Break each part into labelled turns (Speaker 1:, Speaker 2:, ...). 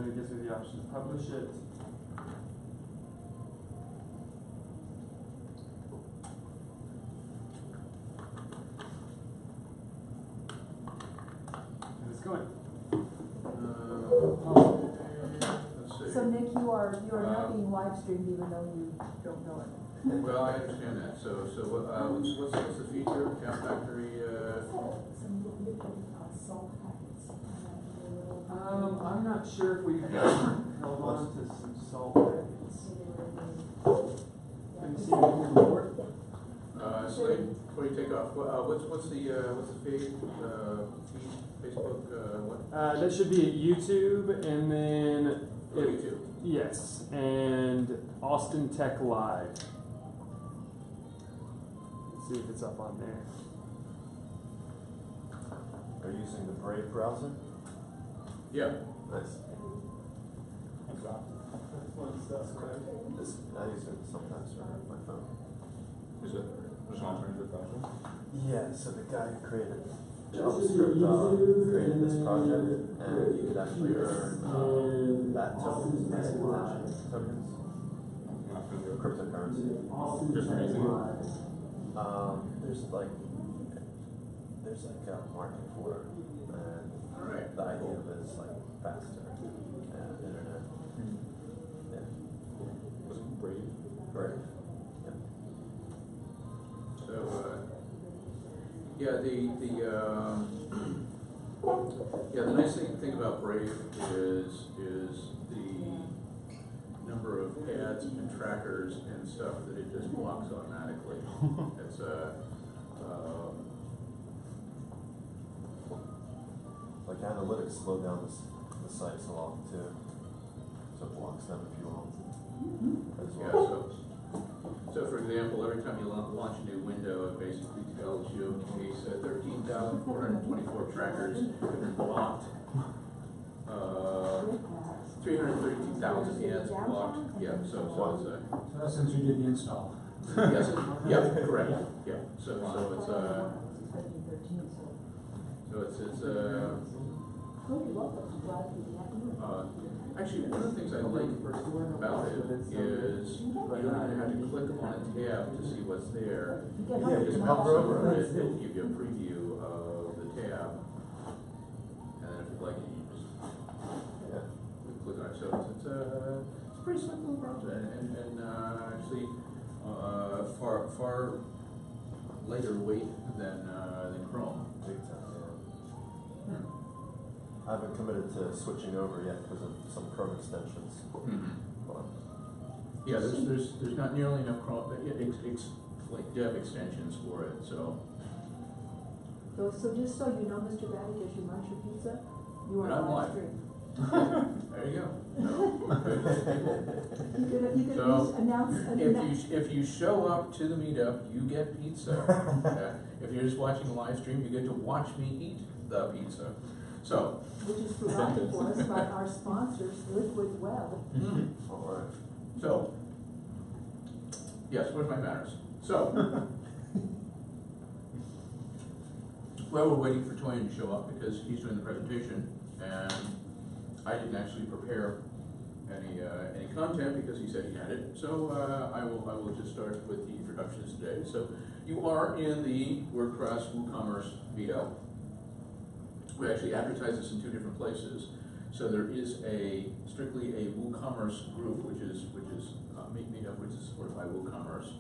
Speaker 1: then it gives me the option to publish it. And it's going.
Speaker 2: Let's see.
Speaker 3: So Nick, you are not being live streamed even though you don't know it.
Speaker 2: Well, I understand that. So what's the feature? Count Factory.
Speaker 3: Salt packets.
Speaker 1: I'm not sure if we held on to some salt packets. Have you seen it before?
Speaker 2: Slade, before you take off, what's the feed? Facebook, what?
Speaker 1: That should be at YouTube, and then
Speaker 2: YouTube.
Speaker 1: Yes, and Austin Tech Live. Let's see if it's up on there.
Speaker 4: Are you using the Brave browser?
Speaker 2: Yeah.
Speaker 4: Nice.
Speaker 1: That's one stuff, right?
Speaker 4: I use it sometimes for my phone.
Speaker 5: Is it just an alternative browser?
Speaker 4: Yeah, so the guy who created JavaScript created this project, and you could actually earn that tokens, basic attention tokens,
Speaker 5: Not familiar.
Speaker 4: cryptocurrency.
Speaker 5: Just for using it?
Speaker 4: There's like a market for it, and
Speaker 2: Alright.
Speaker 4: the idea of it is like faster internet. Yeah.
Speaker 5: Was it Brave?
Speaker 4: Brave. Yeah.
Speaker 2: So, yeah, the nice thing about Brave is the number of ads and trackers and stuff that it just blocks automatically. It's
Speaker 4: Like analytics slow down the sites a lot too, so it blocks them if you want as
Speaker 2: yeah.
Speaker 4: well.
Speaker 2: So for example, every time you launch a new window, it basically tells you these 13,424 trackers have been blocked. 332,000 ads blocked. Yeah. So it's
Speaker 6: So that's since you did the install.
Speaker 2: yes. Yeah. Correct. Yeah. So it's actually, one of the things I like about it is you don't even have to click on a tab to see what's there.
Speaker 4: Yeah, you
Speaker 2: just
Speaker 4: can
Speaker 2: mouse
Speaker 4: hover
Speaker 2: over
Speaker 4: over
Speaker 2: it,
Speaker 4: it.
Speaker 2: it'll give you a preview of the tab. And then if you like it, you just click on it. So it's a pretty simple browser, and actually far lighter weight than Chrome.
Speaker 4: Big time, yeah. I haven't committed to switching over yet because of some Chrome extensions. But
Speaker 2: Yeah, there's not nearly enough Chrome, like dev extensions for it. So
Speaker 3: So just so you know, Mr. Baddick, as you munch your pizza, you are
Speaker 2: Not
Speaker 3: on
Speaker 2: live.
Speaker 3: stream.
Speaker 2: there you go.
Speaker 3: You could at
Speaker 2: So,
Speaker 3: least announce.
Speaker 2: if you show up to the meetup, you get pizza. If you're just watching a live stream, you get to watch me eat the pizza. So,
Speaker 3: Which is provided for us by our sponsors, Liquid Web.
Speaker 4: all right.
Speaker 2: so yes, where's my manners? So, well, we're waiting for Toyin to show up because he's doing the presentation, and I didn't actually prepare any content because he said he had it. So I will just start with the introductions today. So you are in the WordPress WooCommerce meetup. We actually advertise this in two different places. So there is strictly a WooCommerce group, which is meetup, which is supported by WooCommerce,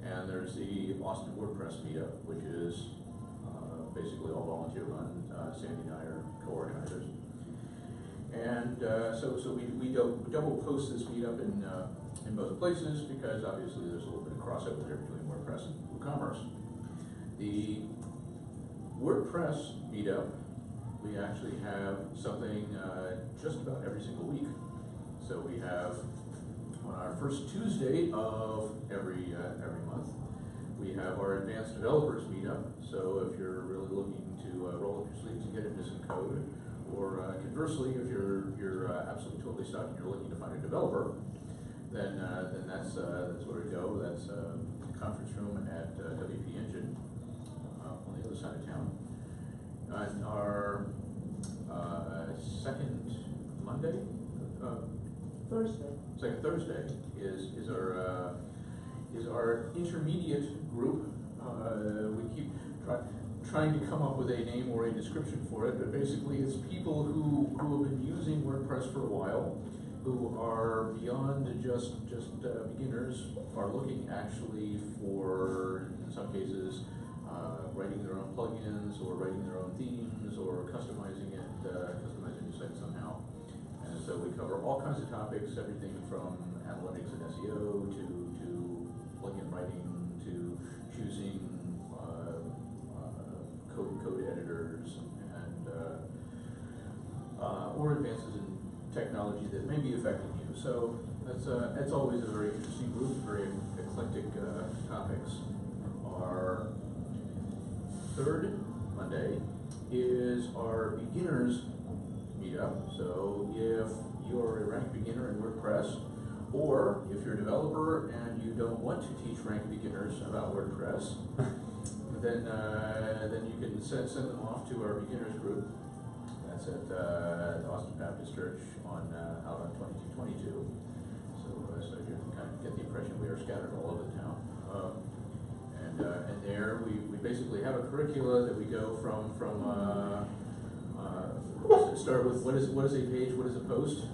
Speaker 2: and there's the Austin WordPress meetup, which is basically all volunteer run. Sandy and I are co-organizers, and so we double post this meetup in both places because obviously there's a little bit of crossover there between WordPress and WooCommerce. The WordPress meetup, we actually have something just about every single week. So we have on our first Tuesday of every month, we have our advanced developers meetup. So if you're really looking to roll up your sleeves and get into some code, or conversely, if you're absolutely totally stuck and you're looking to find a developer, then that's where to go. That's the conference room at WP Engine on the other side of town. Our second Monday
Speaker 3: Thursday.
Speaker 2: Second Thursday is our intermediate group. We keep trying to come up with a name or a description for it, but basically it's people who have been using WordPress for a while, who are beyond just beginners, are looking actually for, in some cases, writing their own plugins or writing their own themes or customizing the site somehow. And so we cover all kinds of topics, everything from analytics and SEO to plugin writing to choosing code editors and or advances in technology that may be affecting you. So that's always a very interesting group, very eclectic topics. Our third Monday is our beginners meetup. So if you're a ranked beginner in WordPress, or if you're a developer and you don't want to teach ranked beginners about WordPress, then you can send them off to our beginners group. That's at the Austin Baptist Church out on 2222. So you can kind of get the impression we are scattered all over the town. And there we basically have a curricula that we go from start with what is a page, what is a post,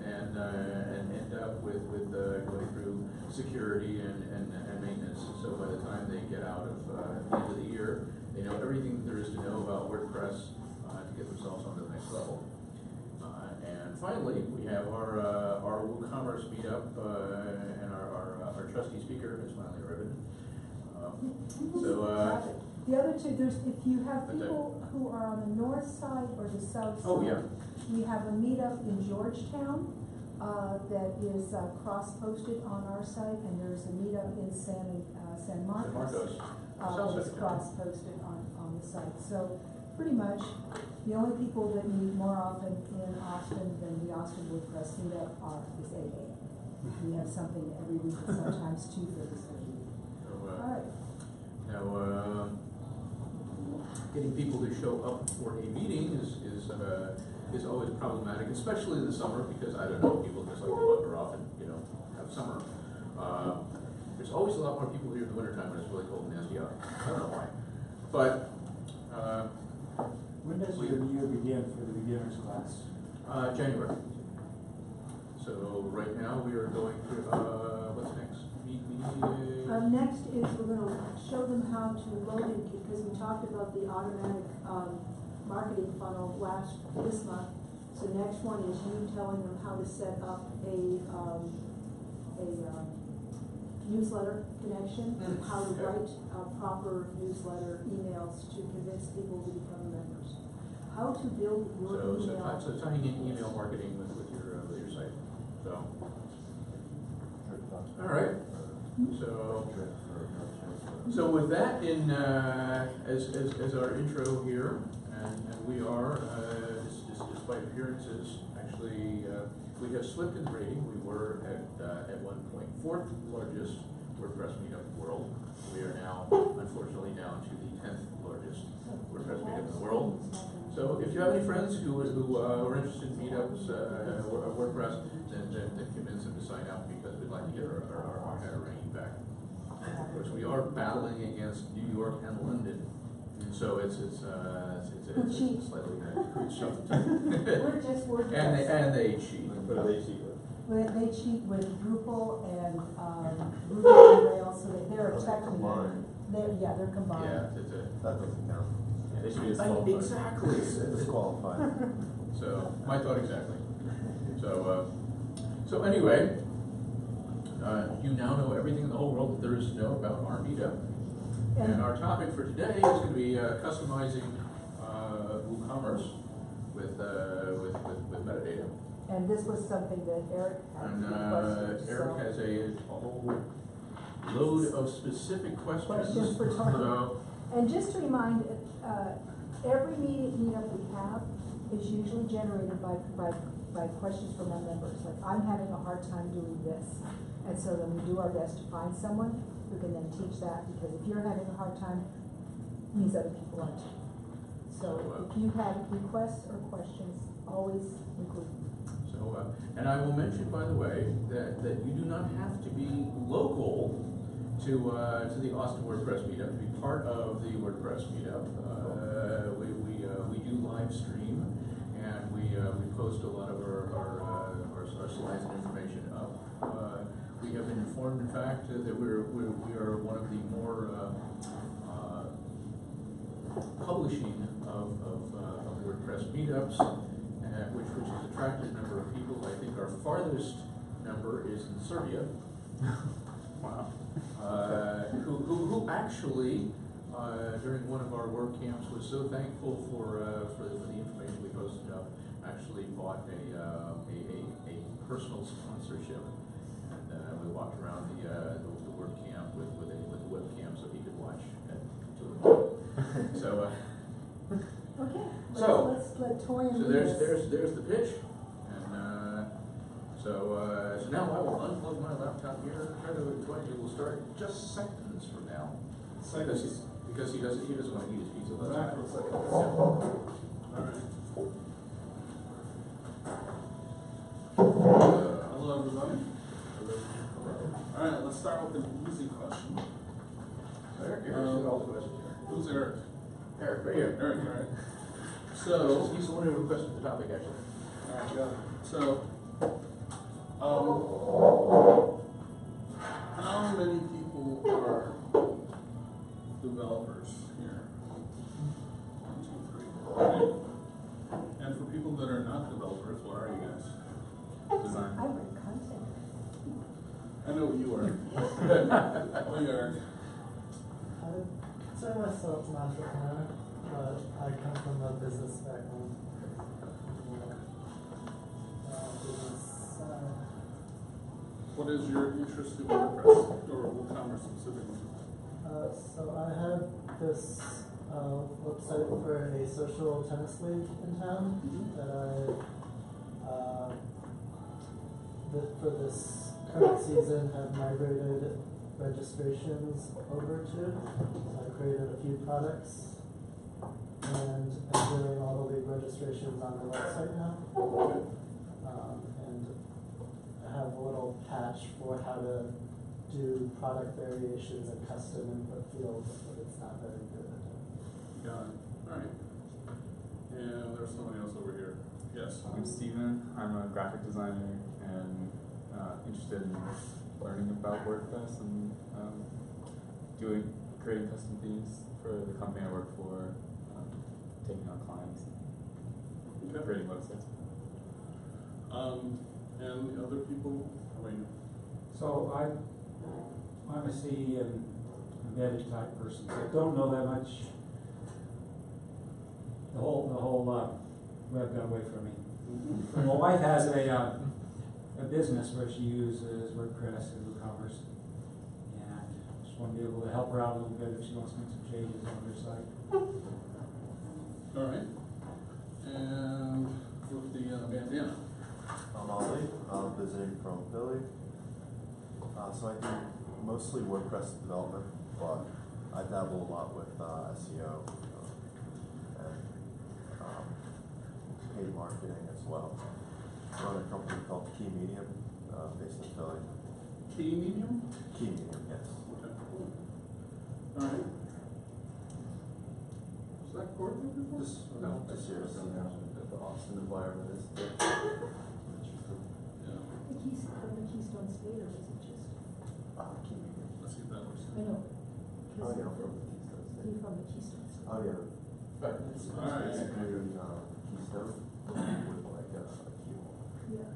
Speaker 2: and end up with going through security and maintenance. So by the time they get out of at the end of the year, they know everything there is to know about WordPress to get themselves onto the next level. And finally, we have our WooCommerce meetup and our trusty speaker, Ms. Miley Ribbon.
Speaker 3: The other two, if you have people who are on the north side or the south side.
Speaker 2: Oh, yeah.
Speaker 3: We have a meetup in Georgetown that is cross-posted on our site, and there's a meetup in San Marcos. That is cross-posted on the site. So pretty much the only people that meet more often in Austin than the Austin WordPress meetup is AA. We have something every week, and sometimes 2 Thursdays. All right.
Speaker 2: Now, getting people to show up for a meeting is always problematic, especially in the summer, because I don't know, people just like to wander off and have summer. There's always a lot more people here in the wintertime when it's really cold and nasty out. I don't know why, but
Speaker 6: When does your year begin for the beginners class?
Speaker 2: January. So right now we are going through what's next?
Speaker 3: Next is we're going to show them how to load it, because we talked about the automatic marketing funnel this month. So next one is you telling them how to set up a newsletter connection, how to write proper newsletter emails to convince people to become members, how to build your email.
Speaker 2: So tying in email marketing with your site. So all right. So with that as our intro here, and we are, despite appearances, actually we have slipped in the rating. We were at one point 4th largest WordPress meetup in the world. We are now, unfortunately, down to the 10th largest WordPress meetup in the world. So if you have any friends who are interested in meetups or WordPress, then convince them to sign up, because we'd like to get our higher ranking back. Of course, we are battling against New York and London, so it's slightly shoved.
Speaker 3: We're just WordPress.
Speaker 2: and they cheat.
Speaker 5: What do they cheat with?
Speaker 3: They cheat with Drupal and Ruby on Rails, so they're effectively
Speaker 4: combined.
Speaker 3: They're combined.
Speaker 2: Yeah,
Speaker 4: That doesn't count.
Speaker 5: They should be disqualified.
Speaker 2: exactly.
Speaker 4: Disqualified.
Speaker 2: So my thought exactly. So anyway, you now know everything in the whole world that there is to know about our meetup. And our topic for today is going to be customizing WooCommerce with metadata.
Speaker 3: And this was something that Eric had
Speaker 2: And
Speaker 3: requested.
Speaker 2: Eric has a whole load of specific
Speaker 3: Questions for Tony.
Speaker 2: So,
Speaker 3: And just to remind, every meetup we have is usually generated by questions from our members. Like, I'm having a hard time doing this. And so then we do our best to find someone who can then teach that, because if you're having a hard time, it means other people aren't. So if you have requests or questions, always include them.
Speaker 2: So and I will mention, by the way, that you do not have to be local to the Austin WordPress meetup to be part of the WordPress meetup. We do live stream, and we post a lot of our slides and information up. We have been informed, in fact, that we are one of the more publishing of WordPress meetups, which has attracted a number of people. I think our farthest number is in Serbia. Wow. Who actually, during one of our work camps, was so thankful for the information we posted up, actually bought a personal sponsorship, and we walked around the work camp with a webcam so he could watch at 2 o'clock. So.
Speaker 3: Okay,
Speaker 2: So-
Speaker 3: let's let Torian
Speaker 2: So
Speaker 3: do this.
Speaker 2: there's the pitch, and so now I will unplug my laptop here. We'll start just seconds from now. Because he doesn't want to eat his pizza.
Speaker 6: Back for a second.
Speaker 2: Alright.
Speaker 7: Hello, everybody. All right, let's start with the easy question.
Speaker 2: Eric, here's all the questions here.
Speaker 7: Who's Eric?
Speaker 2: Eric, right here.
Speaker 7: Eric, all right.
Speaker 2: So he's the one who requested the topic, actually.
Speaker 7: All right, got it. So, how many people are developers here? 1, 2, 3. Okay. And for people that are not developers, what are you guys?
Speaker 4: Design.
Speaker 3: I write content.
Speaker 7: I know what you are. What are you, Eric?
Speaker 8: I would consider myself an entrepreneur, but I come from a business background.
Speaker 7: What is your interest in WordPress or WooCommerce specifically?
Speaker 8: So I had this website for a social tennis league in town that for this current season have migrated registrations over to. So I created a few products and I'm doing all the league registrations on the website now. And I have a little patch for how to do product variations and custom input fields, but it's not very good at it.
Speaker 7: Got it. All right. And there's somebody else over here. Yes.
Speaker 5: I'm Steven. I'm a graphic designer and interested in learning about WordPress and creating custom themes for the company I work for, taking on clients,
Speaker 7: Okay.
Speaker 5: creating websites.
Speaker 7: And the other people, I mean,
Speaker 6: So I'm a C and embedded type person, so I don't know that much. The whole web got away from me. My wife has a business where she uses WordPress and WooCommerce, and just want to be able to help her out a little bit if she wants to make some changes on her site.
Speaker 7: all right. And with the bandana.
Speaker 4: I'm Ollie. I'm visiting from Philly. So I do mostly WordPress development, but I dabble a lot with SEO and paid marketing as well. I run a company called Key Medium, based in Philly.
Speaker 7: Key medium?
Speaker 4: Key Medium, yes.
Speaker 7: Okay, cool. All right. Is that coordinated before?
Speaker 4: This year, so the Austin environment is interesting.
Speaker 7: Yeah.
Speaker 3: From the Keystone State, or is it just?
Speaker 4: Key Medium.
Speaker 7: Let's see if that works.
Speaker 3: I know.
Speaker 4: Oh, yeah, from the Keystone State.
Speaker 3: He's from the Keystone State.
Speaker 4: Oh, yeah.
Speaker 2: Right.
Speaker 4: It's
Speaker 7: Alright.
Speaker 4: basically Keystone with like a keyhole.
Speaker 3: Yeah.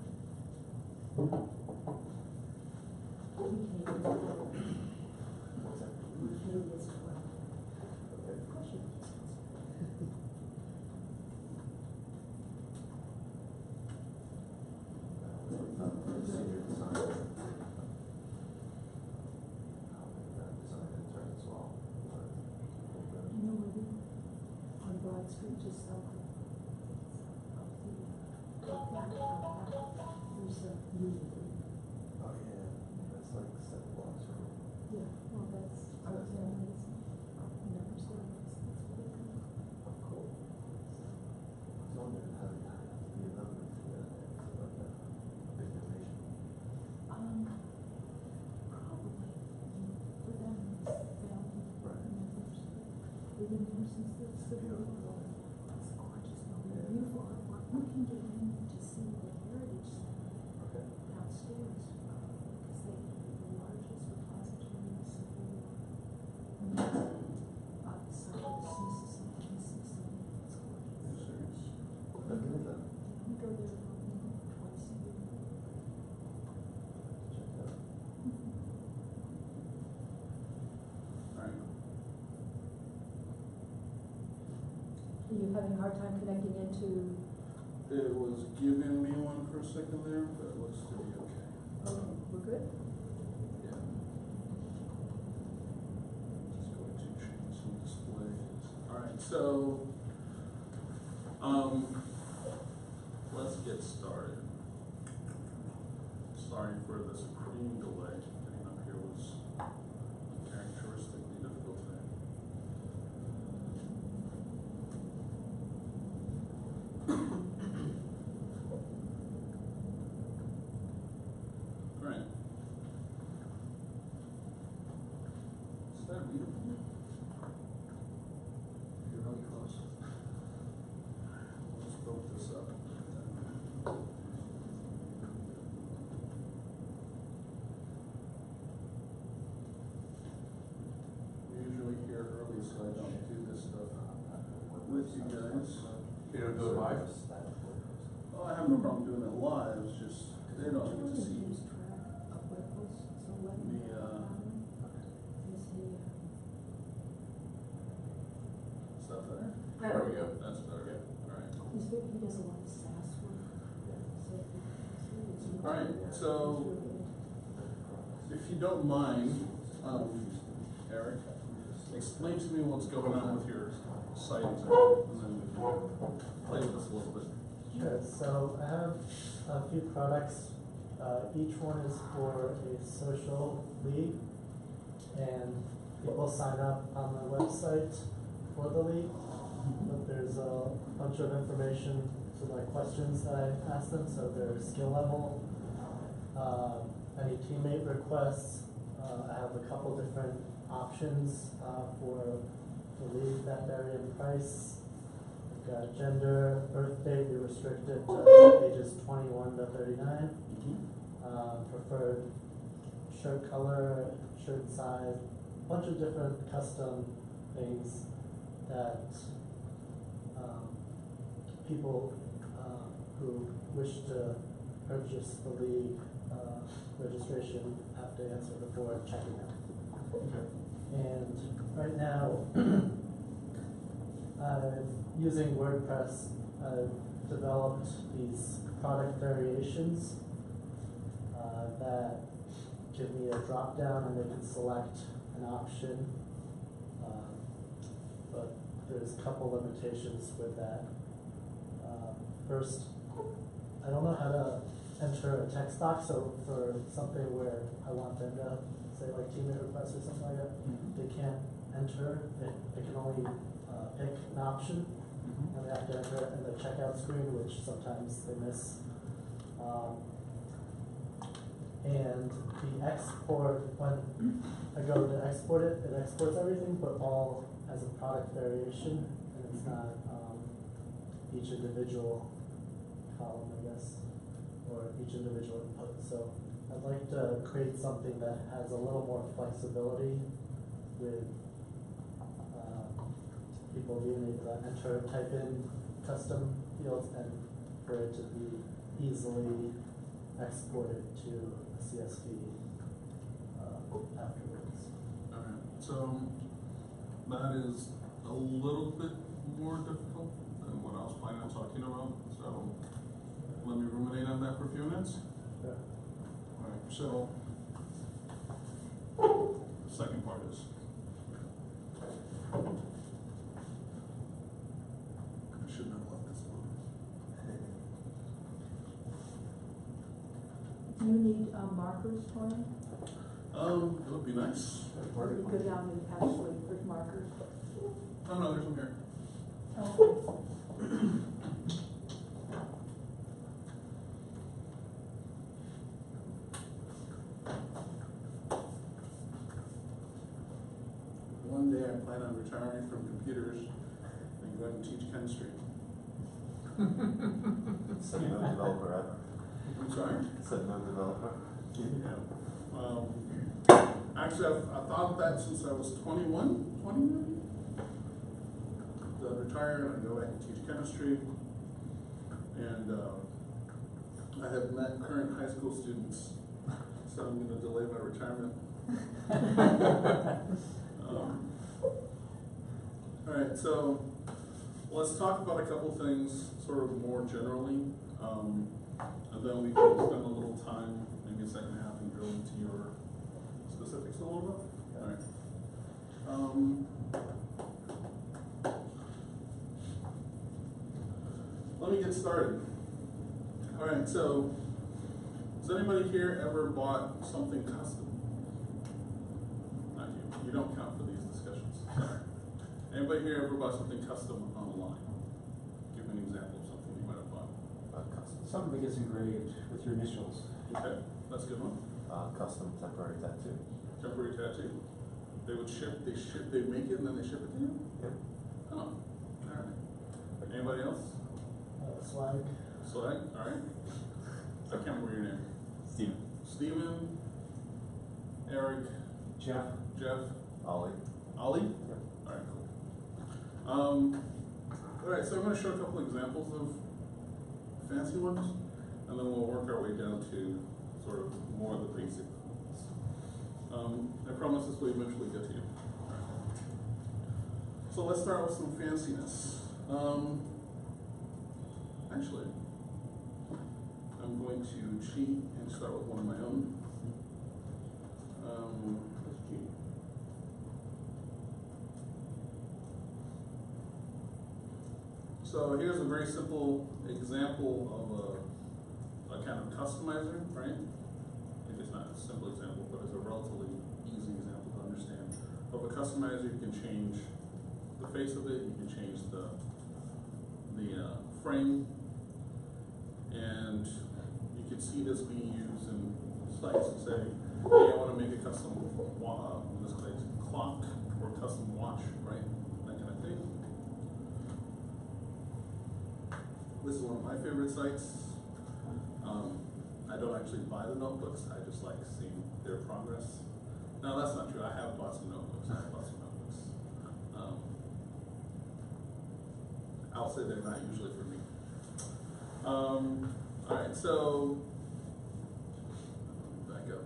Speaker 3: We can't get to it.
Speaker 4: What's that?
Speaker 3: We can't get to it.
Speaker 4: Okay.
Speaker 3: Of course you can.
Speaker 4: Senior designer. Design intern as well.
Speaker 3: You know where we, on Broad Street, just south of the, there's a meeting.
Speaker 4: Oh yeah, that's like 7 blocks from me.
Speaker 3: Yeah, well, that's,
Speaker 4: That's
Speaker 3: yeah, it's, never saw it.
Speaker 4: Cool. I was wondering how you be a member for that.
Speaker 3: since it's the it's gorgeous, beautiful artwork. You can get in to see the Heritage Center
Speaker 4: Okay.
Speaker 3: downstairs, because they have the largest repository of civil war outside of Smithsonian. It's gorgeous.
Speaker 4: Look into that.
Speaker 3: We go there twice a year.
Speaker 4: Check it out.
Speaker 2: Alright.
Speaker 3: Are you having a hard time connecting into,
Speaker 7: It was giving me one for a second there, but it looks to be okay.
Speaker 3: okay, we're good?
Speaker 7: Yeah. Just going to change some displays. Alright, so, let's get started. Sorry for the supreme delay. Getting up here was a characteristically difficult thing. Right. Is that readable? You're really close. Let's build this up. We're usually here early, so I don't do this stuff with you guys.
Speaker 2: You don't do it live?
Speaker 7: Well, I have no problem doing it live, it's just, they don't get to see
Speaker 3: Lose track of levels, so let me.
Speaker 7: me,
Speaker 3: Is he,
Speaker 7: stuff there.
Speaker 2: There we go.
Speaker 7: That's better, alright.
Speaker 3: he does a lot of SAS work, so it's.
Speaker 7: Alright, so if you don't mind, Eric, explain to me what's going on with your site, and then we can play with this a little bit.
Speaker 8: Sure, so I have a few products. Each one is for a social league, and people sign up on the website for the league. But there's a bunch of information to my questions that I ask them, so their skill level, any teammate requests. I have a couple different options for the league that vary in price. We've got gender, birth date, we restricted to ages 21 to 39. Preferred shirt color, shirt size, bunch of different custom things that people who wish to purchase the league registration have to answer before checking out. And right now, using WordPress, I've developed these product variations that give me a drop down and they can select an option. But there's a couple limitations with that. First, I don't know how to enter a text box, so for something where I want them to say like teammate request or something like that, they can't enter, they can only pick an option, and they have to enter it in the checkout screen, which sometimes they miss. And the export, when I go to export it, it exports everything, but all as a product variation, and it's not each individual column, I guess, or each individual input. So I'd like to create something that has a little more flexibility with people being able to enter, type in custom fields, and for it to be easily exported to a CSV afterwards.
Speaker 7: Alright, so that is a little bit more difficult than what I was planning on talking about, so let me ruminate on that for a few minutes.
Speaker 8: Yeah.
Speaker 7: Alright, so the second part is I shouldn't have left this alone.
Speaker 3: Do you need markers for him?
Speaker 7: It would be nice.
Speaker 3: Or do you go down and actually put markers?
Speaker 7: Oh no, there's one here.
Speaker 3: Oh.
Speaker 7: One day I plan on retiring from computers going to teach chemistry.
Speaker 4: Said no developer ever.
Speaker 7: I'm sorry?
Speaker 4: Said no developer.
Speaker 7: Yeah. Actually, I've thought of that since I was 21, 20 maybe. I retire and I go back and teach chemistry. And I have met current high school students, so I'm going to delay my retirement. All right, so let's talk about a couple things sort of more generally, and then we can spend a little time, maybe a second half, and drill into your specifics a little bit. All right. Let me get started. All right, so has anybody here ever bought something custom? Not you. You don't count for these discussions. Anybody here ever bought something custom online? Give me an example of something you might have bought.
Speaker 4: Custom.
Speaker 6: Something that gets engraved with your initials.
Speaker 7: Okay, that's a good one.
Speaker 4: Custom temporary tattoo.
Speaker 7: Temporary tattoo. They would ship. They make it and then they ship it to you.
Speaker 4: Yep.
Speaker 7: Oh, all right. Anybody else?
Speaker 8: Swag.
Speaker 7: Swag. All right. I can't remember your name.
Speaker 5: Steven.
Speaker 7: Steven, Eric,
Speaker 6: Jeff?
Speaker 7: Jeff,
Speaker 4: Ollie.
Speaker 7: Ollie?
Speaker 4: Yep.
Speaker 7: All right, cool. All right, so I'm going to show a couple examples of fancy ones, and then we'll work our way down to sort of more of the basic ones. I promise this will eventually get to you. All right. So let's start with some fanciness. Actually, I'm going to cheat and start with one of my own. So here's a very simple example of a kind of customizer, right? Maybe it's not a simple example, but it's a relatively easy example to understand. Of a customizer, you can change the face of it, you can change the frame, and you can see this being used in sites that say, hey, I want to make a custom in this case, clock or custom watch, right? That kind of thing. This is one of my favorite sites. I don't actually buy the notebooks, I just like seeing their progress. No, that's not true. I have bought some notebooks. I'll say they're not usually for me. All right, so back up.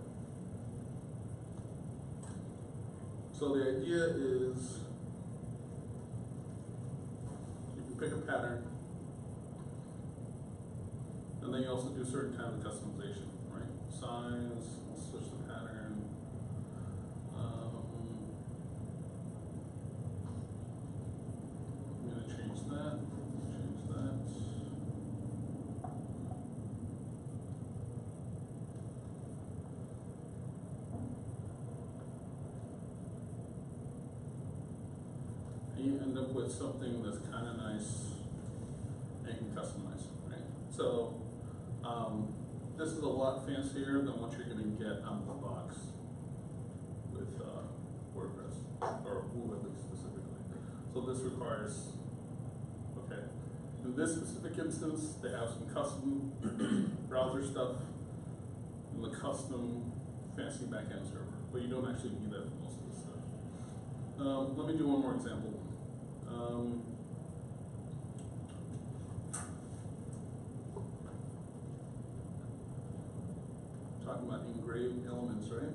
Speaker 7: So the idea is you can pick a pattern, and then you also do certain kind of customization, right? Size, we'll switch the pattern. I'm going to change that. And you end up with something that's kind of nice and you can customize, right? So this is a lot fancier than what you're going to get out of the box with WordPress, or Woo at least specifically. So this requires, okay, in this specific instance, they have some custom browser stuff and the custom fancy backend server, but you don't actually need that for most of this stuff. Let me do one more example. Talking about engraved elements, right?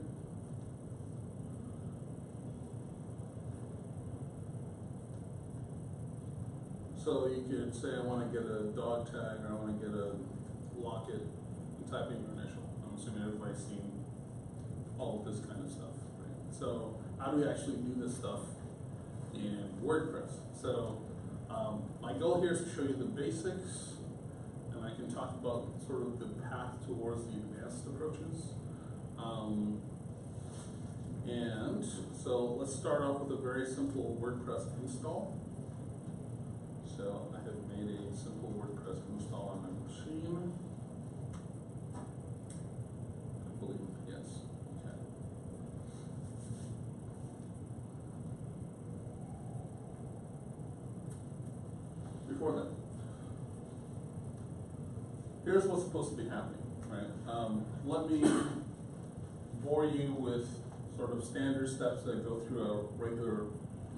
Speaker 7: So you could say, I want to get a dog tag, or I want to get a locket, and type in your initial. I'm assuming everybody's seen all of this kind of stuff, right? So how do we actually do this stuff in WordPress? So my goal here is to show you the basics, and I can talk about sort of the path towards the advanced approaches. And so let's start off with a very simple WordPress install. So I have made a simple WordPress install on my machine. I believe, yes. Okay. here's what's supposed to be happening, right? Let me bore you with sort of standard steps that go through a regular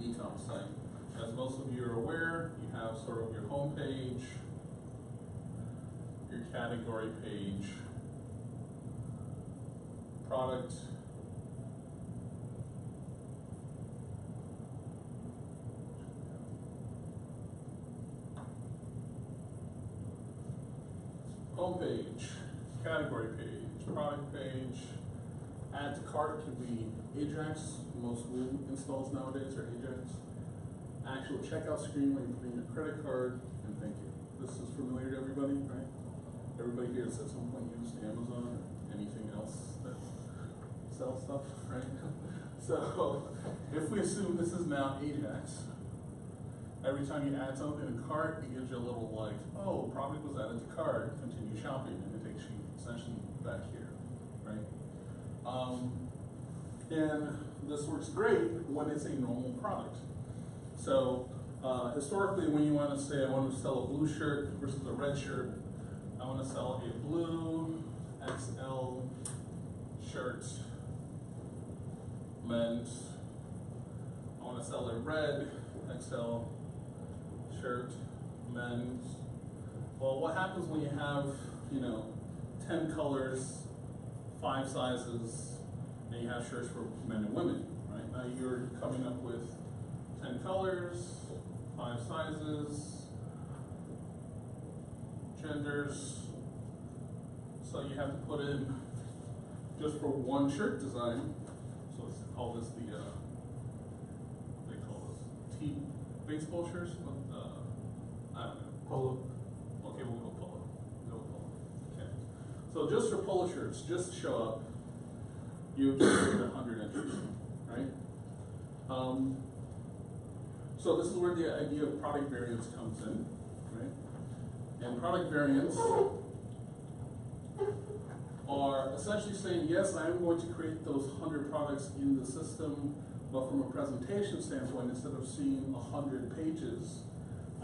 Speaker 7: e-com site. As most of you are aware, you have sort of your home page, your category page, product, home page, category page, product page, add to cart can be Ajax. Most Woo installs nowadays are Ajax. Actual checkout screen where you put in your credit card, and thank you. This is familiar to everybody, right? Everybody here has at some point used Amazon or anything else that sells stuff, right? So if we assume this is now Ajax, every time you add something to cart, it gives you a little like, oh, product was added to cart, continue shopping, and it takes you essentially back here, right? And this works great when it's a normal product. So historically, when you want to say, I want to sell a blue shirt versus a red shirt, I want to sell a blue XL shirt, men's. I want to sell a red XL shirt, men's. Well, what happens when you have, 10 colors, 5 sizes, and you have shirts for men and women, right? Now you're coming up with 10 colors, 5 sizes, genders. So you have to put in, just for one shirt design, so let's call this the, what do they call this? Team baseball shirts? I don't know. Polo. Okay, we'll go polo. Go with polo. Okay. So just for polo shirts, just to show up, you generate 100 entries, right? So this is where the idea of product variants comes in, right? And product variants are essentially saying, yes, I am going to create those 100 products in the system, but from a presentation standpoint, instead of seeing 100 pages,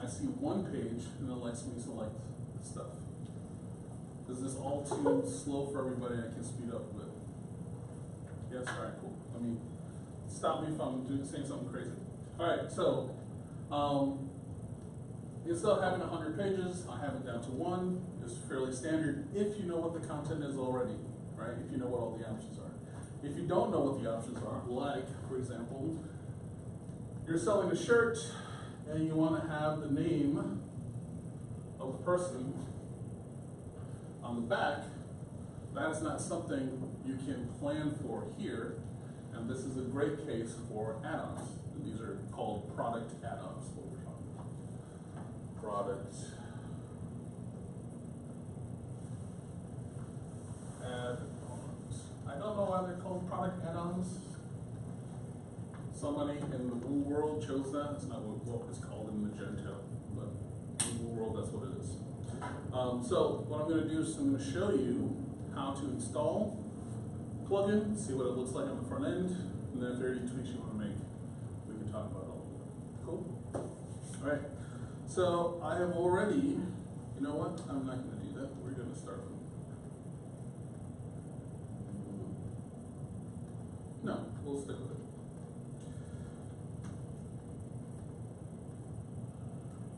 Speaker 7: I see one page and it lets me select stuff. Is this all too slow for everybody? I can speed up a bit. Yes, all right, cool. I mean, stop me if I'm saying something crazy. All right, so instead of having 100 pages, I have it down to 1. It's fairly standard if you know what the content is already, right? If you know what all the options are. If you don't know what the options are, like, for example, you're selling a shirt and you want to have the name of the person on the back, that is not something you can plan for here, and this is a great case for add-ons. These are called product add-ons, what we're talking about. Product add-ons. I don't know why they're called product add-ons. Somebody in the Woo world chose that. That's not what it's called in Magento, but in the Woo world, that's what it is. So what I'm going to do is I'm going to show you how to install plugin, see what it looks like on the front end, and then if there are any tweaks you want to make, we can talk about it all. Cool? All right. So I have already, you know what? I'm not going to do that. We're going to start from. No, we'll stick with it.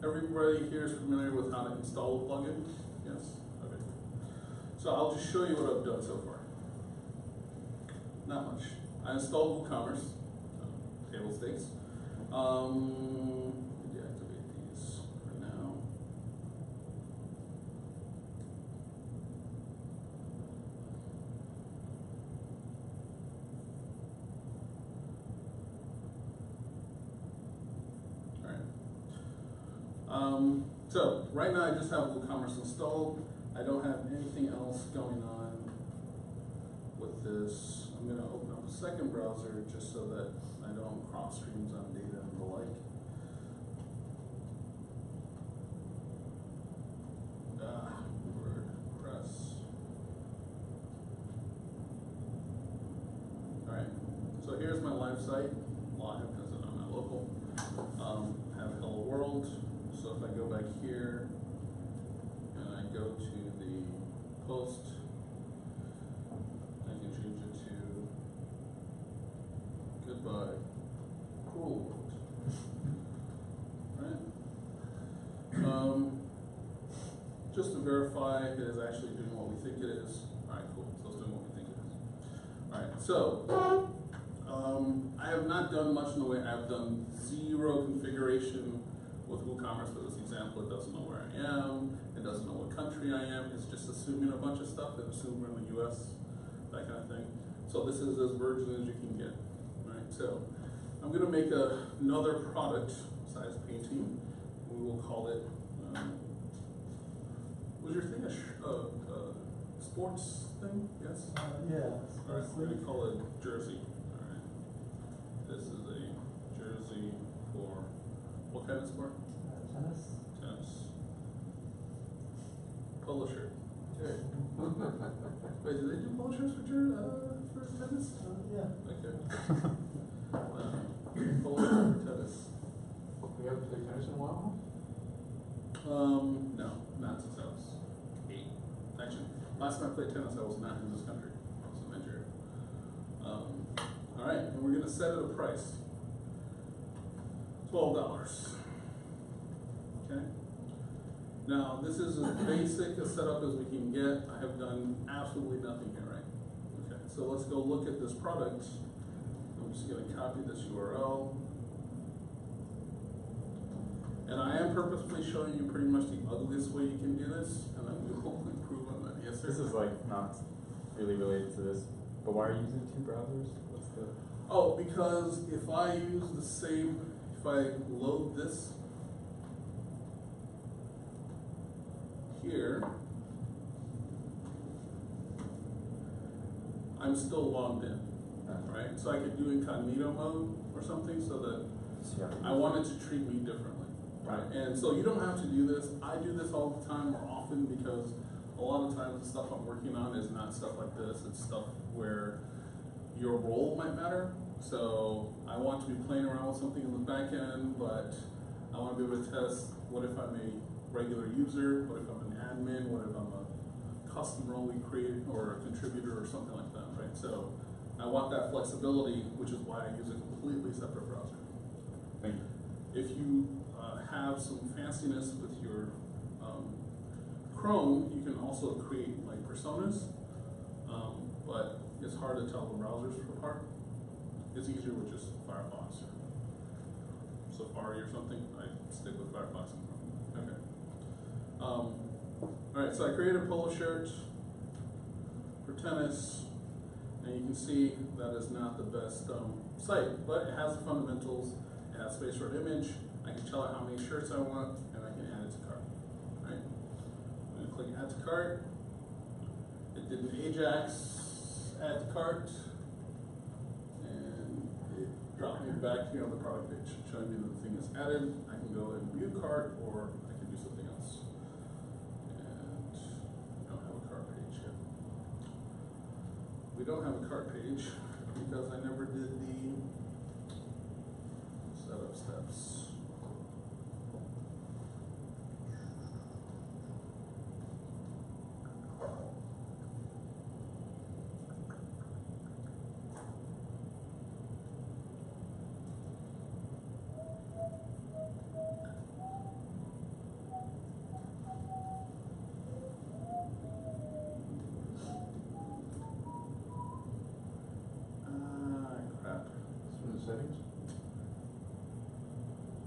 Speaker 7: Everybody here is familiar with how to install a plugin? Yes? Okay. So I'll just show you what I've done so far. Not much. I installed WooCommerce, table stakes. Deactivate these for now. So right now I just have WooCommerce installed. I don't have anything else going on with this. I'm going to open up a second browser just so that I don't cross streams on data and the like. WordPress. All right. So here's my live site, live because I'm not local. Have Hello World. So if I go back here and I go to the just to verify it is actually doing what we think it is. Alright, cool, so it's doing what we think it is. Alright, so, I have not done much in the way, I've done zero configuration with WooCommerce for this example. It doesn't know where I am, it doesn't know what country I am, it's just assuming a bunch of stuff, it assumes we're in the US, that kind of thing. So this is as virgin as you can get, right? So I'm gonna make another product, size painting. We will call it, was your thing a sports thing? Yes?
Speaker 8: Yeah,
Speaker 7: Alright, we're
Speaker 8: mostly.
Speaker 7: gonna call it jersey. Alright. This is a jersey for, what kind of sport?
Speaker 8: Tennis.
Speaker 7: Tennis. Polo shirt. Okay. Wait, do they do polo shirts for tennis?
Speaker 8: Yeah.
Speaker 7: Okay. Polo shirt for tennis.
Speaker 2: We haven't played tennis in a while?
Speaker 7: No, not since I was 8. Actually, last time I played tennis, I was not in this country. I was in Nigeria. Alright, and we're gonna set it a price. $12. Okay? Now, this is as basic a setup as we can get. I have done absolutely nothing here, right? Okay, so let's go look at this product. I'm just gonna copy this URL. And I am purposefully showing you pretty much the ugliest way you can do this, and then we will improve on that. Yes, sir?
Speaker 5: This is like not really related to this, but why are you using 2 browsers? What's the?
Speaker 7: Oh, because if I use the same, if I load this here, I'm still logged in, right? So I could do incognito mode or something so that I want it to treat me differently. Right, and so you don't have to do this. I do this all the time or often because a lot of times the stuff I'm working on is not stuff like this. It's stuff where your role might matter. So I want to be playing around with something in the back end, but I want to be able to test what if I'm a regular user, what if I'm an admin, what if I'm a custom role we create or a contributor or something like that, right? So I want that flexibility, which is why I use a completely separate browser.
Speaker 5: Thank you.
Speaker 7: If you have some fanciness with your Chrome, you can also create like personas, but it's hard to tell the browsers apart. It's easier with just Firefox or Safari or something. I stick with Firefox and Chrome. Okay. Alright, so I created a polo shirt for tennis, and you can see that is not the best site, but it has the fundamentals. It has space for an image. I can tell it how many shirts I want, and I can add it to cart. Right? I'm gonna click add to cart. It did an Ajax add to cart, and it dropped me back here on the product page, showing me that the thing is added. I can go and view cart, or I can do something else. And we don't have a cart page yet. We don't have a cart page because I never did the setup steps. Crap.
Speaker 2: It's in the settings?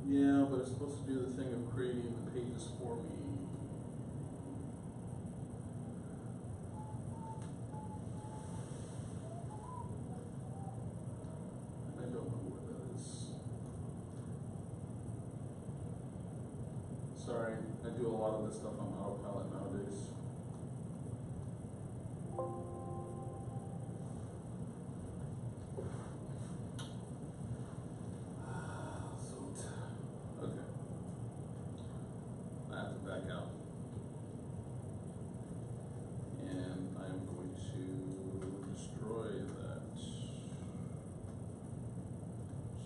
Speaker 7: Yeah, but it's supposed to do the thing of creating the pages for me. I don't know where that is. Sorry, I do a lot of this stuff on autopilot nowadays. Okay. I have to back out. And I am going to destroy that.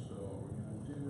Speaker 7: So we're going to do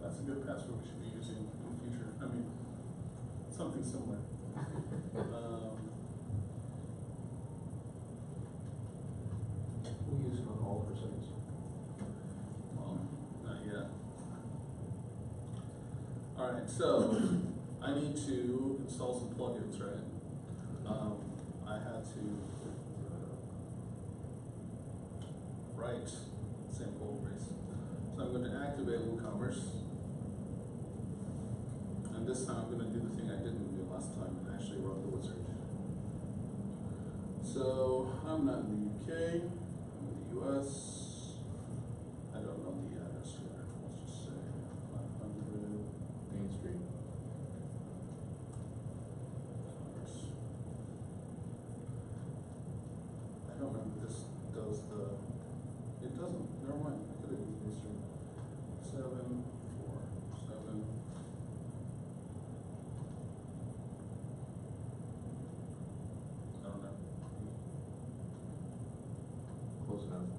Speaker 7: That's a good password we should be using in the future. I mean, something similar.
Speaker 1: We use it on all of our sites.
Speaker 7: Well, not yet. Alright, so I need to install some plugins, right? I had to write sample arrays. So I'm going to activate WooCommerce. And this time I'm going to do the thing I didn't do last time and actually run the wizard. So I'm not in the UK, I'm in the US. I don't know the address here. Let's just say 500
Speaker 2: Main Street.
Speaker 7: Commerce. I don't remember if this does the. It doesn't. Never mind. I could have used this one. 747. I don't know.
Speaker 2: Close enough.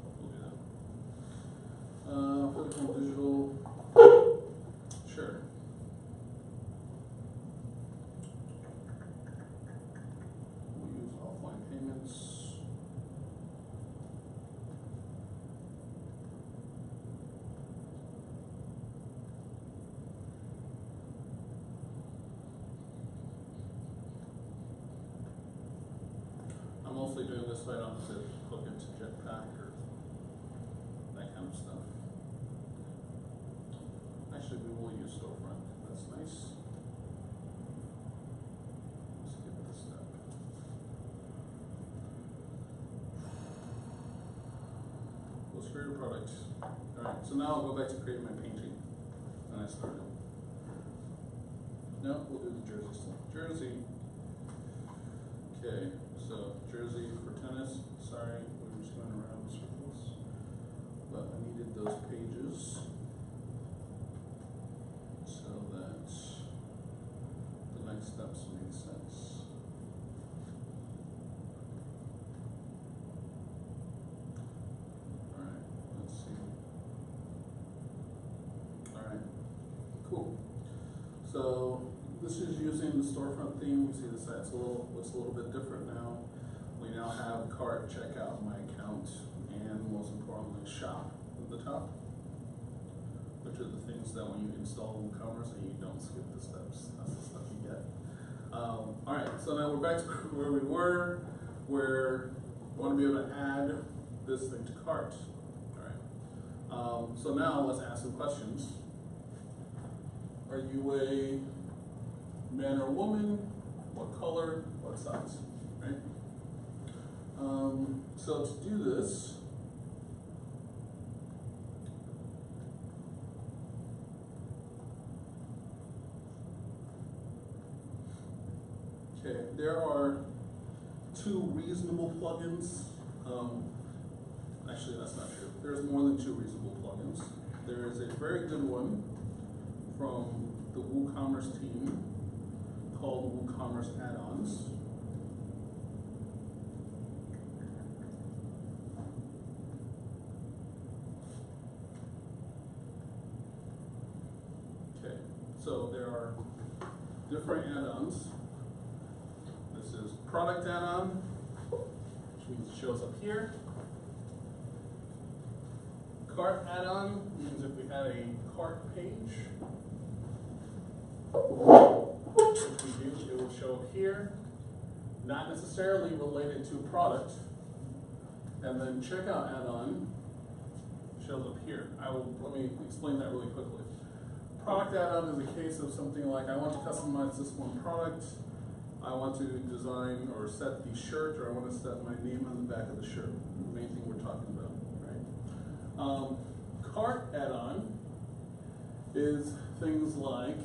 Speaker 7: We'll do that. Physical and digital. Sure. We'll use offline payments. I'm mostly doing this so I don't have to hook into Jetpack or that kind of stuff. Actually, we will use Storefront. That's nice. Let's skip this step. Let's create a product. Alright, so now I'll go back to create my painting. And I started. No, we'll do the jersey still. Jersey. Okay, so jersey for tennis. Sorry, we were just going around in circles. But I needed those pages so that the next steps made sense. Alright, let's see. Alright, cool. So this is using the storefront theme. You see the site's looks a little bit different now. We now have cart, checkout, my account, and most importantly, shop at the top, which are the things that when you install WooCommerce and you don't skip the steps, that's the stuff you get. All right, so now we're back to where we were, where we want to be able to add this thing to cart. All right. So now let's ask some questions. Are you a man or woman? What color? What size? Right? So to do this, okay, there are two reasonable plugins. Actually, that's not true. There's more than two reasonable plugins. There is a very good one from the WooCommerce team called WooCommerce Add-ons. Okay, so there are different add-ons. This is product add-on, which means it shows up here. Cart add-on means if we had a cart page, if we do, it will show up here, not necessarily related to a product. And then checkout add-on shows up here. Let me explain that really quickly. Product add-on is a case of something like, I want to customize this one product, I want to design or set the shirt, or I want to set my name on the back of the shirt, the main thing we're talking about, right? Cart add-on is things like,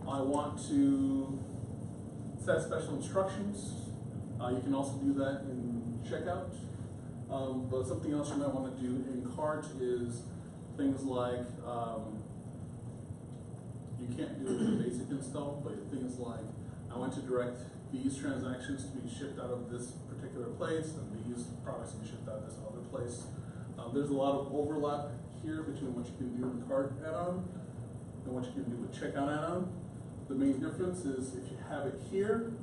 Speaker 7: I want to set special instructions. You can also do that in checkout. But something else you might want to do in cart is things like, you can't do it in the basic install, but things like, I want to direct these transactions to be shipped out of this particular place, and these products to be shipped out of this other place. There's a lot of overlap here between what you can do in cart add-on and what you can do with checkout add-on. The main difference is if you have it here,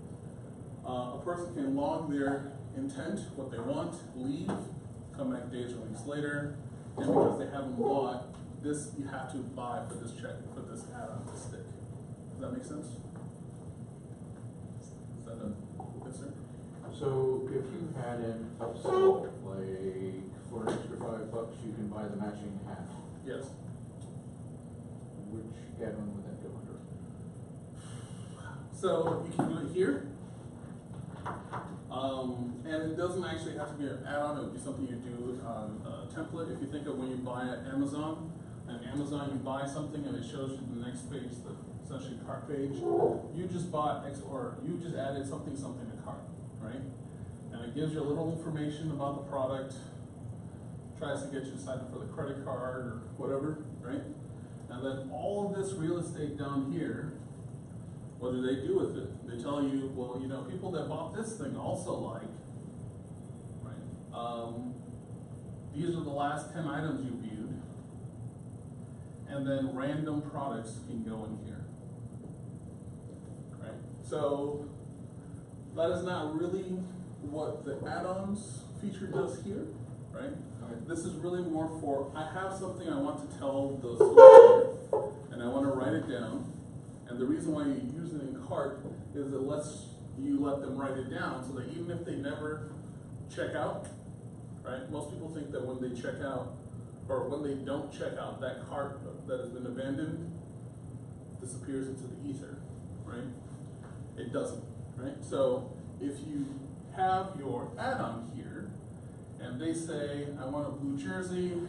Speaker 7: a person can log their intent, what they want, leave, come back days or weeks later, and because they haven't bought, this you have to buy for this add-on to stick. Does that make sense? Is that a concern?
Speaker 2: So if you had an upsell, like for an extra $5 you can buy the matching hat,
Speaker 7: Yes.
Speaker 2: which add-on would that go under?
Speaker 7: So you can do it here. And it doesn't actually have to be an add-on, it would be something you do on a template. If you think of when you buy at Amazon, you buy something and it shows you the next page, the essentially cart page. You just bought or you just added something to cart, right? And it gives you a little information about the product, tries to get you to sign up for the credit card or whatever, right? And then all of this real estate down here, what do they do with it? They tell you, well, you know, people that bought this thing also like, right? These are the last 10 items you viewed. And then random products can go in here, right? So that is not really what the add-ons feature does here, right? This is really more for, I have something I want to tell the store, and I want to write it down. And the reason why you use it in cart is it lets you let them write it down so that even if they never check out, right? Most people think that when they check out, or when they don't check out, that cart that has been abandoned disappears into the ether, right? It doesn't, right? So if you have your add-on here, and they say, I want a blue jersey,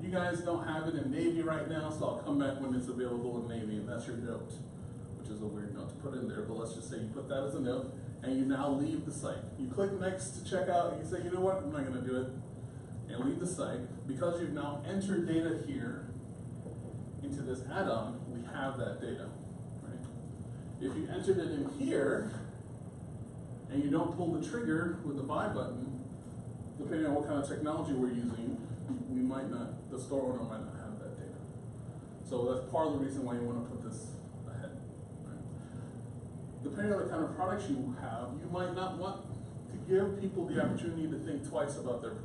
Speaker 7: you guys don't have it in navy right now, so I'll come back when it's available in navy, and that's your note, which is a weird note to put in there, but let's just say you put that as a note, and you now leave the site. You click next to check out, and you say, you know what, I'm not gonna do it, and leave the site. Because you've now entered data here into this add-on, we have that data, right? If you entered it in here, and you don't pull the trigger with the buy button, depending on what kind of technology we're using, we might not, the store owner might not have that data. So that's part of the reason why you want to put this ahead, right? Depending on the kind of products you have, you might not want to give people the opportunity to think twice about their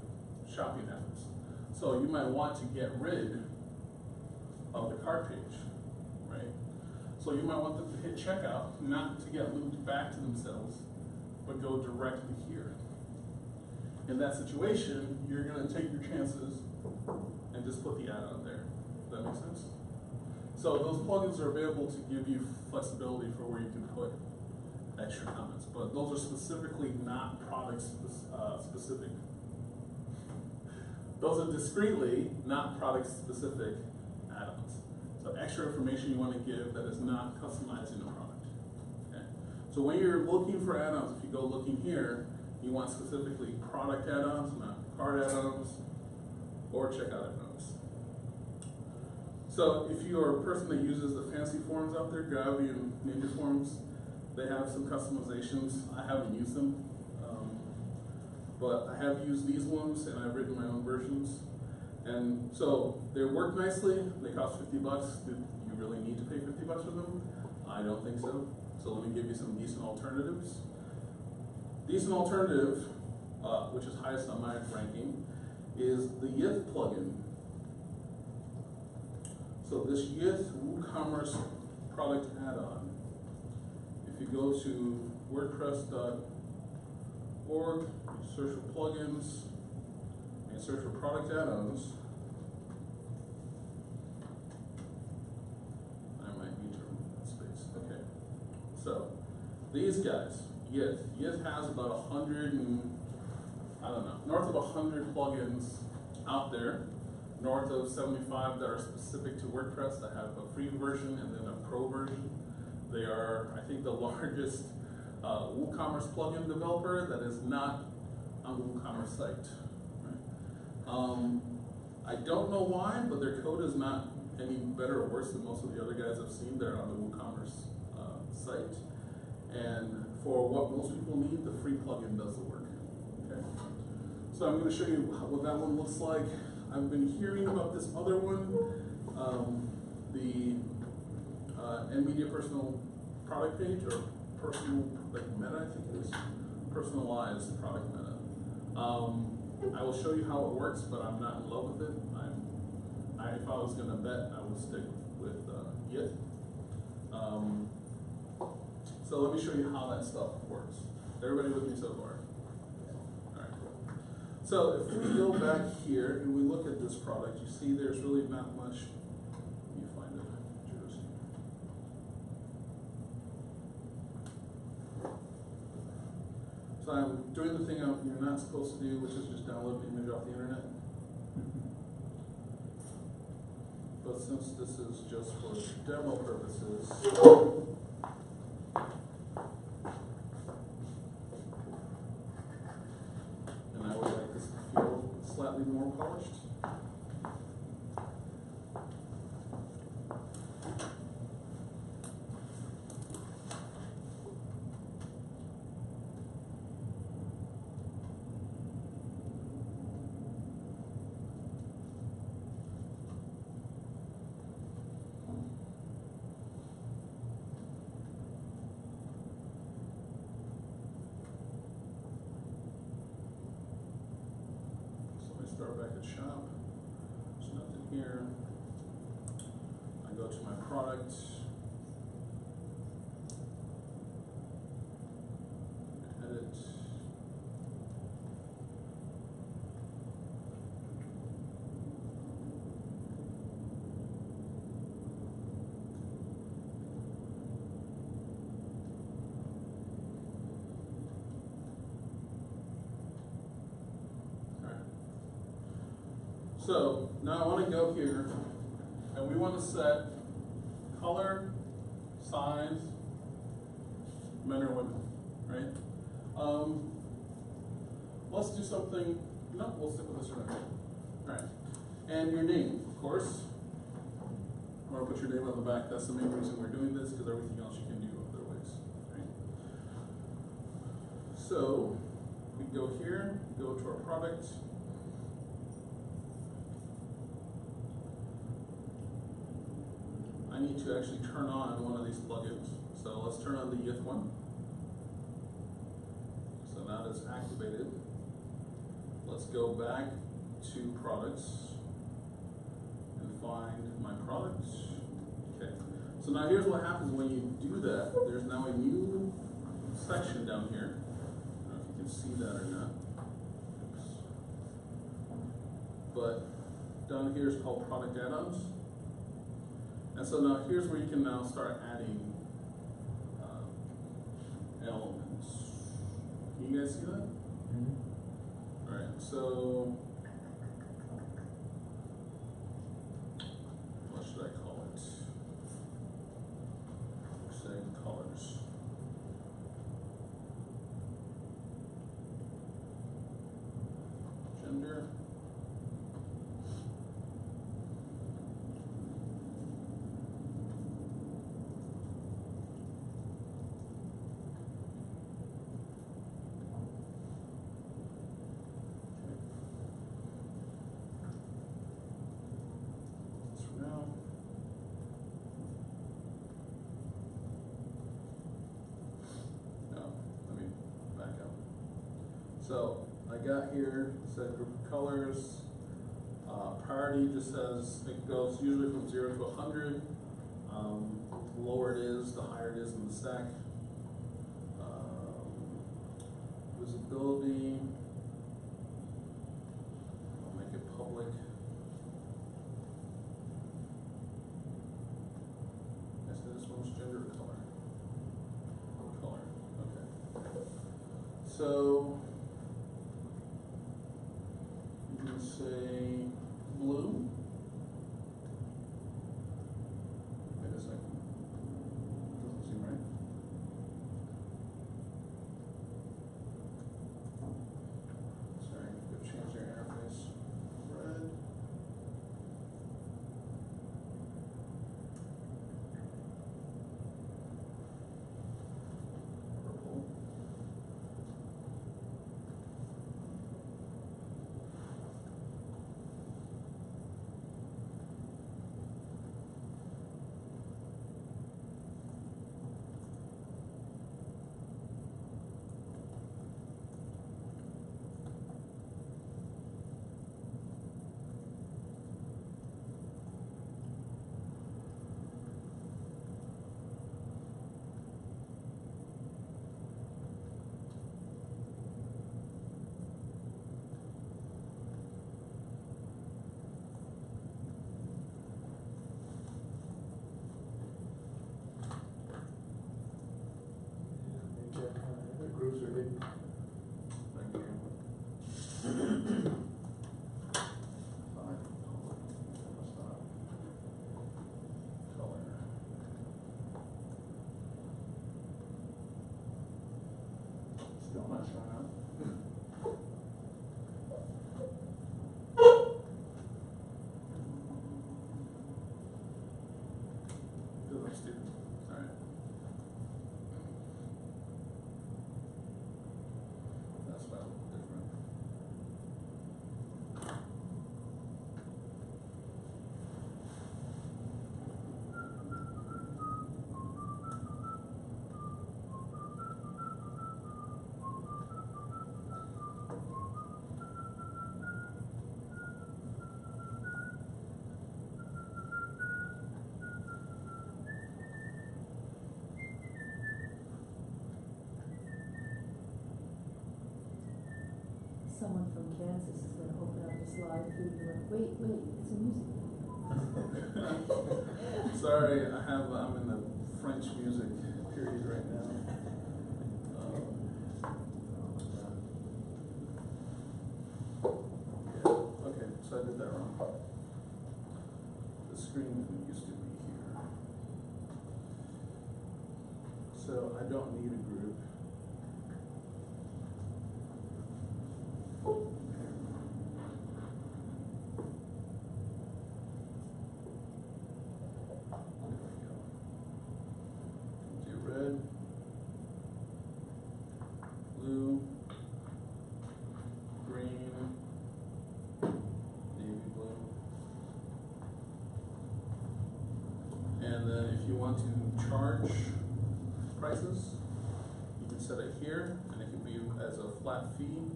Speaker 7: shopping habits. So you might want to get rid of the cart page, right? So you might want them to hit checkout, not to get looped back to themselves, but go directly here. In that situation, you're going to take your chances and just put the add-on there. Does that make sense? So those plugins are available to give you flexibility for where you can put extra comments, but those are specifically not product specific. Those are discretely not product specific add-ons. So extra information you want to give that is not customizing the product. Okay? So when you're looking for add-ons, if you go looking here, you want specifically product add-ons, not cart add-ons, or checkout add-ons. So if you're a person that uses the fancy forms out there, Gravity and Ninja Forms, they have some customizations. I haven't used them, but I have used these ones and I've written my own versions. And so they work nicely. They cost $50. Do you really need to pay $50 for them? I don't think so. So let me give you some decent alternatives. Decent alternative, which is highest on my ranking, is the Yith plugin. So this Yith WooCommerce product add-on, if you go to WordPress.org, you search for plugins, and search for product add-ons, I might need to remove that space. Okay. So these guys, Yith has about 100 and, I don't know, north of 100 plugins out there, north of 75 that are specific to WordPress that have a free version and then a pro version. They are, I think, the largest WooCommerce plugin developer that is not on the WooCommerce site. Right? I don't know why, but their code is not any better or worse than most of the other guys I've seen that are on the WooCommerce site. And for what most people need, the free plugin does the work. Okay? So I'm going to show you what that one looks like. I've been hearing about this other one, the NVIDIA personal product page, or personal, like meta, I think it is, personalized product meta. I will show you how it works, but I'm not in love with it. If I was going to bet, I would stick with Yit. So let me show you how that stuff works. Everybody with me so far? Alright. So if we go back here and we look at this product, you see there's really not much. Let me find it. Jersey. So I'm doing the thing you're not supposed to do, which is just download the image off the internet. But since this is just for demo purposes, and I would like this to feel slightly more polished. Start back at shop. There's nothing here. I go to my product. Edit. So now I want to go here, and we want to set color, size, men or women, right? Let's do something. No, we'll stick with this right now. All right, and your name, of course. I want to put your name on the back. That's the main reason we're doing this, because everything else you can do other ways. Right? So we go here, go to our product. I need to actually turn on one of these plugins. So let's turn on the Yit one. So now it's activated. Let's go back to products and find my products. Okay. So now here's what happens when you do that. There's now a new section down here. I don't know if you can see that or not. Oops. But down here is called product add-ons. And so now here's where you can now start adding elements. Can you guys see that? Mm-hmm. All right, so what should I call it? Say colors. Gender. So I got here, set group of colors. Priority just says it goes usually from 0 to 100. The lower it is, the higher it is in the stack. Visibility. I'll make it public. I said this one's gender or color. Color. Okay. So you can say blue. Wait a second. Doesn't seem right. Sorry, they've changed their interface. Red. Purple.
Speaker 3: someone from Kansas is gonna open up this live feed, and you're like, wait, it's a music video.
Speaker 7: Sorry, I'm in the French music period right now. Okay, so I did that wrong. The screen used to be here. So I don't need a group. Do red, blue, green, navy blue. And then if you want to charge prices, you can set it here, and it can be as a flat fee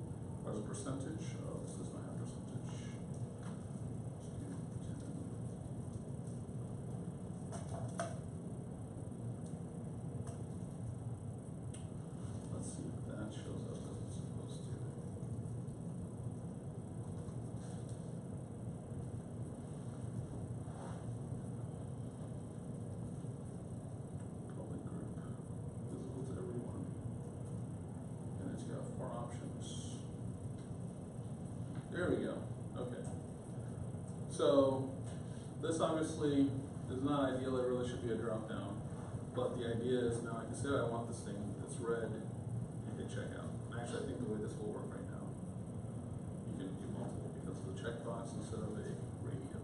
Speaker 7: or as a percentage. Oh, this does not have percentage. Let's see if that shows up as it's supposed to. Public group, visible to everyone. And it's got 4 options. There we go, okay. So, this obviously is not ideal, it really should be a drop down. But the idea is now I can say I want this thing that's red and hit check out. Actually, I think the way this will work right now, you can do multiple because of the checkbox instead of a radio.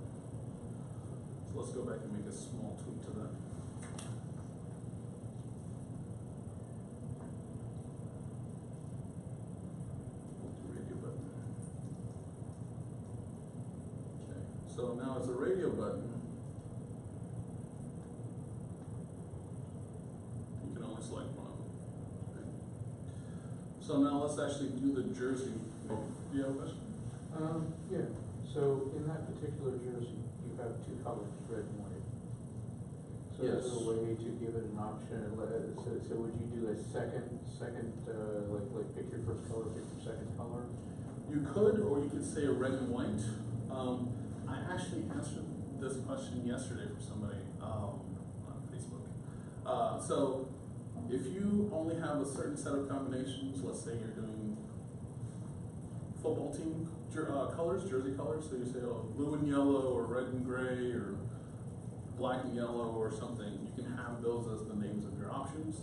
Speaker 7: So let's go back and make a small tweak to that. Radio button. Okay, so now it's a radio button. You can only select one of them. Okay. So now let's actually do the jersey. Do you have a question?
Speaker 9: Yeah, so in that particular jersey, you have 2 colors, red and white. So
Speaker 7: Yes.
Speaker 9: is there a way to give it an option, so would you do a second, like pick your first color, pick your second color?
Speaker 7: You could, or you could say red and white. I actually answered this question yesterday for somebody on Facebook. So if you only have a certain set of combinations, let's say you're doing football team colors, jersey colors, so you say blue and yellow, or red and gray, or black and yellow, or something, you can have those as the names of your options.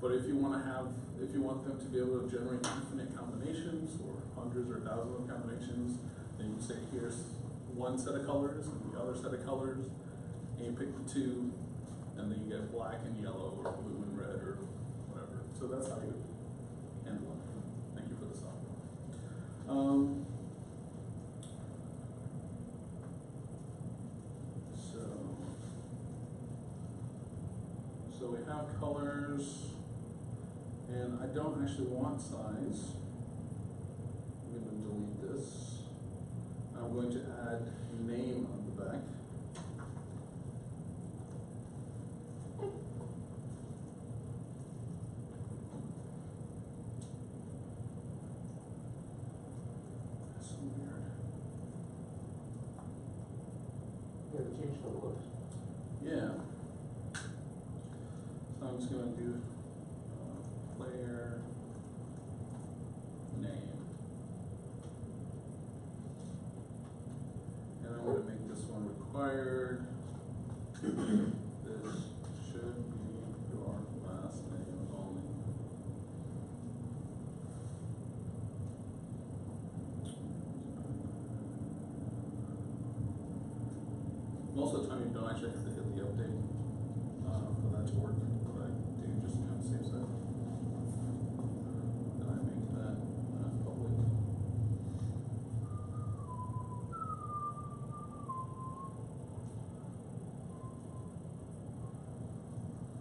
Speaker 7: But if you want them to be able to generate infinite combinations, or hundreds or thousands of combinations, then you say here's one set of colors and the other set of colors, and you pick the 2, and then you get black and yellow, or blue and red, or whatever. So that's how you handle it. Thank you for the song. So we have colors, and I don't actually want size. I'm going to delete this. I'm going to add name on the back. That's so weird.
Speaker 9: Yeah, to change the looks.
Speaker 7: Yeah. So I'm just going to do player name. And I'm going to make this one required. This should be your last name only. Most of the time you don't actually have to